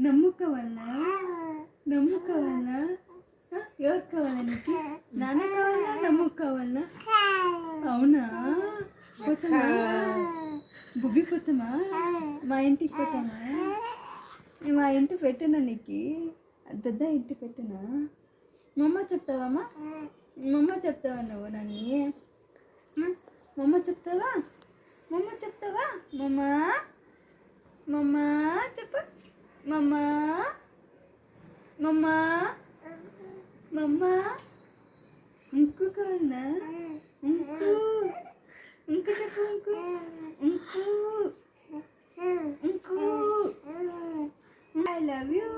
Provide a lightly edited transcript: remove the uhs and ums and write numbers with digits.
నమ్ముకోవాలా నమ్ముకోవాలా ఎవరు కావాలా నీకు? నాన్న కావాలా నమ్ము కావాలా? అవునా పోతామా బుబ్బి పోతామా? మా ఇంటికి పోతామా? మా ఇంటి పెట్టనా నీకు? పెద్ద ఇంటి పెట్టనా? మమ్మ చెప్తావమ్మా? మమ్మ చెప్తావా నువ్వు నన్ను? మమ్మ చెప్తావా? మమ్మ చెప్తావా? మమ్మ మమ్మ చెప్పు మమ్మ మమ్మ మమ్మ ఇంకు కావాలనా? ఇంకు ఇంకు చెప్పు ink ink ink I love you.